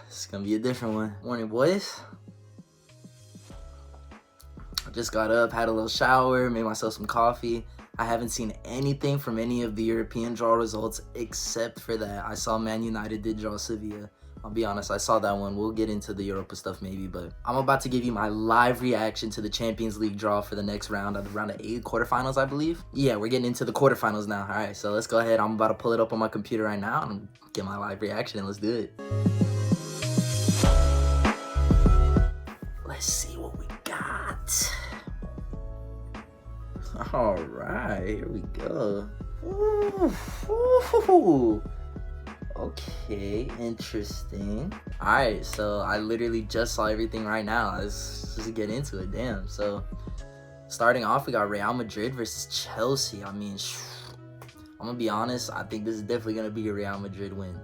It's gonna be a different one. Morning, boys. I just got up, had a little shower, made myself some coffee. I haven't seen anything from any of the European draw results except for that. I saw Man United did draw Sevilla. I'll be honest, I saw that one. We'll get into the Europa stuff maybe, but I'm about to give you my live reaction to the Champions League draw for the next round, of the round of 8 quarterfinals, I believe. Yeah, we're getting into the quarterfinals now. All right, so let's go ahead. I'm about to pull it up on my computer right now and get my live reaction, and let's do it. Let's see what we got. All right, here we go. Ooh. Okay, interesting. All right, so I literally just saw everything right now. Let's just get into it. Damn. So starting off, we got Real Madrid versus Chelsea. I mean, I'm gonna be honest, I think this is definitely gonna be a Real Madrid win.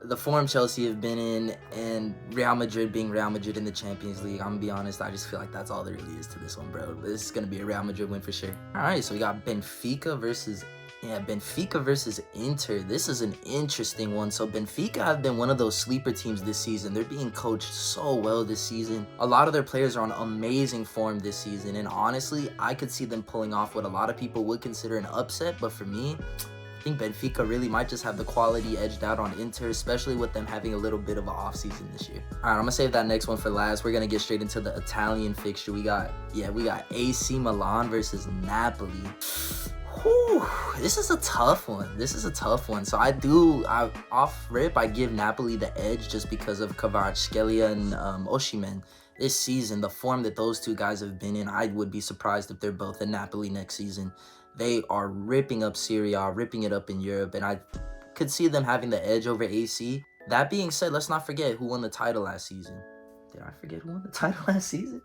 The form Chelsea have been in, and Real Madrid being Real Madrid in the Champions League, I'm gonna be honest, I just feel like that's all there really is to this one, bro. This is gonna be a Real Madrid win for sure. All right, so we got Benfica versus Inter. This is an interesting one. So Benfica have been one of those sleeper teams this season. They're being coached so well this season. A lot of their players are on amazing form this season, and honestly, I could see them pulling off what a lot of people would consider an upset, but for me, I think Benfica really might just have the quality edged out on Inter, especially with them having a little bit of an off-season this year. All right, I'm gonna save that next one for last. We're gonna get straight into the Italian fixture. We got AC Milan versus Napoli. Whew, this is a tough one. So off rip, I give Napoli the edge just because of Kvaratskhelia and Osimhen. This season, the form that those two guys have been in, I would be surprised if they're both at Napoli next season. They are ripping up Serie A, ripping it up in Europe, and I could see them having the edge over AC. That being said, let's not forget who won the title last season. Did I forget who won the title last season?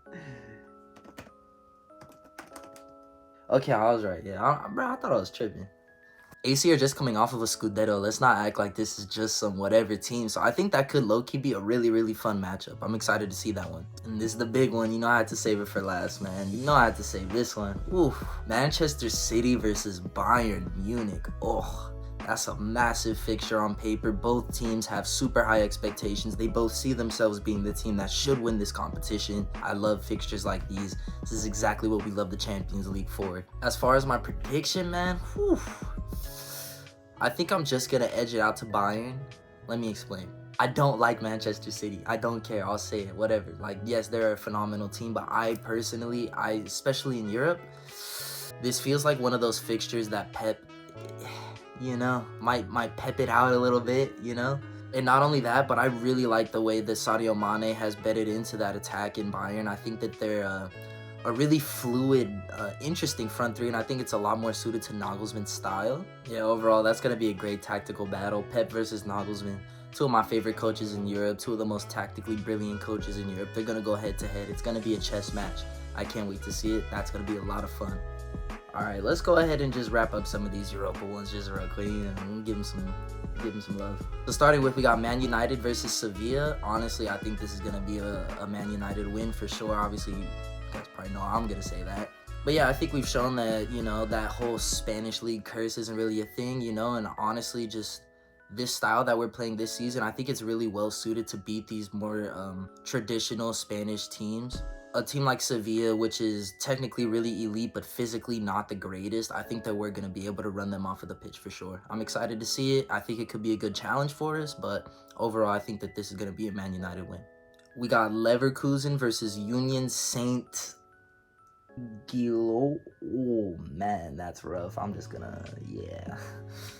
Okay, I was right. Yeah, I thought I was tripping. AC are just coming off of a Scudetto. Let's not act like this is just some whatever team. So I think that could low-key be a really, really fun matchup. I'm excited to see that one. And this is the big one. You know I had to save it for last, man. You know I had to save this one. Oof. Manchester City versus Bayern Munich. Oh, that's a massive fixture on paper. Both teams have super high expectations. They both see themselves being the team that should win this competition. I love fixtures like these. This is exactly what we love the Champions League for. As far as my prediction, man, whew, I think I'm just gonna edge it out to Bayern. Let me explain. I don't like Manchester City. I don't care. I'll say it. Whatever. Like, yes, they're a phenomenal team, but I personally, especially in Europe, this feels like one of those fixtures that Pep, you know, might pep it out a little bit, you know? And not only that, but I really like the way that Sadio Mane has bedded into that attack in Bayern. I think that they're a really fluid, interesting front three, and I think it's a lot more suited to Nagelsmann's style. Yeah, overall, that's going to be a great tactical battle. Pep versus Nagelsmann, two of my favorite coaches in Europe, two of the most tactically brilliant coaches in Europe. They're going to go head-to-head. It's going to be a chess match. I can't wait to see it. That's going to be a lot of fun. All right, let's go ahead and just wrap up some of these Europa ones just real quick. And give them some love. So starting with, we got Man United versus Sevilla. Honestly, I think this is going to be a Man United win for sure. Obviously, you guys probably know I'm going to say that. But yeah, I think we've shown that, you know, that whole Spanish league curse isn't really a thing, you know, and honestly, just this style that we're playing this season, I think it's really well suited to beat these more traditional Spanish teams. A team like Sevilla, which is technically really elite, but physically not the greatest, I think that we're going to be able to run them off of the pitch for sure. I'm excited to see it. I think it could be a good challenge for us, but overall, I think that this is going to be a Man United win. We got Leverkusen versus Union Saint Gilo. Oh man, that's rough. I'm just gonna, yeah.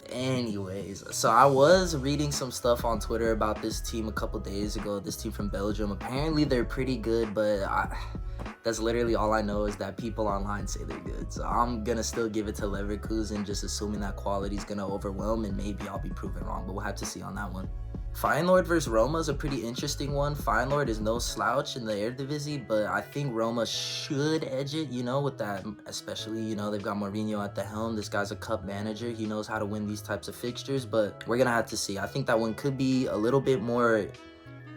Anyways, so I was reading some stuff on Twitter about this team a couple days ago. This team from Belgium. Apparently they're pretty good, but that's literally all I know is that people online say they're good. So I'm gonna still give it to Leverkusen, just assuming that quality is gonna overwhelm, and maybe I'll be proven wrong, but we'll have to see on that one. Feyenoord versus Roma is a pretty interesting one. Feyenoord is no slouch in the Eredivisie, but I think Roma should edge it, you know, with that, especially, you know, they've got Mourinho at the helm. This guy's a cup manager. He knows how to win these types of fixtures, but we're going to have to see. I think that one could be a little bit more,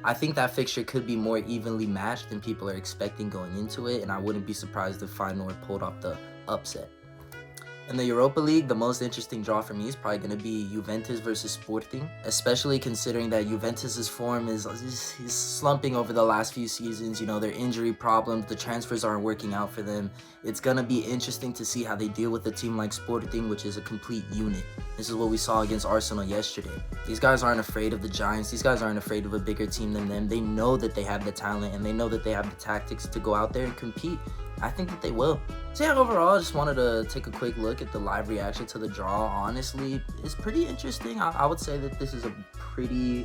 I think that fixture could be more evenly matched than people are expecting going into it, and I wouldn't be surprised if Feyenoord pulled off the upset. In the Europa League, the most interesting draw for me is probably going to be Juventus versus Sporting, especially considering that Juventus's form is slumping over the last few seasons. You know, their injury problems, the transfers aren't working out for them. It's going to be interesting to see how they deal with a team like Sporting, which is a complete unit. This is what we saw against Arsenal yesterday. These guys aren't afraid of the Giants. These guys aren't afraid of a bigger team than them. They know that they have the talent and they know that they have the tactics to go out there and compete. I think that they will. So yeah, overall, I just wanted to take a quick look at the live reaction to the draw. Honestly, it's pretty interesting. I would say that this is a pretty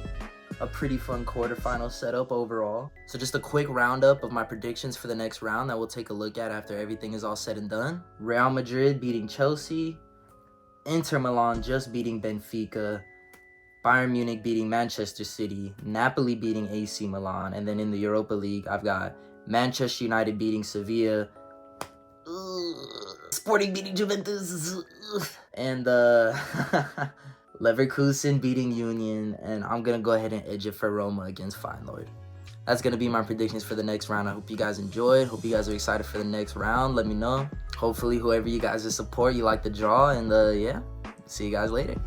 fun quarterfinal setup overall. So just a quick roundup of my predictions for the next round that we'll take a look at after everything is all said and done. Real Madrid beating Chelsea. Inter Milan just beating Benfica. Bayern Munich beating Manchester City. Napoli beating AC Milan. And then in the Europa League, I've got Manchester United beating Sevilla. Sporting beating Juventus. And Leverkusen beating Union. And I'm going to go ahead and edge it for Roma against Feyenoord. That's going to be my predictions for the next round. I hope you guys enjoyed. Hope you guys are excited for the next round. Let me know. Hopefully, whoever you guys support, you like the draw. And yeah, see you guys later.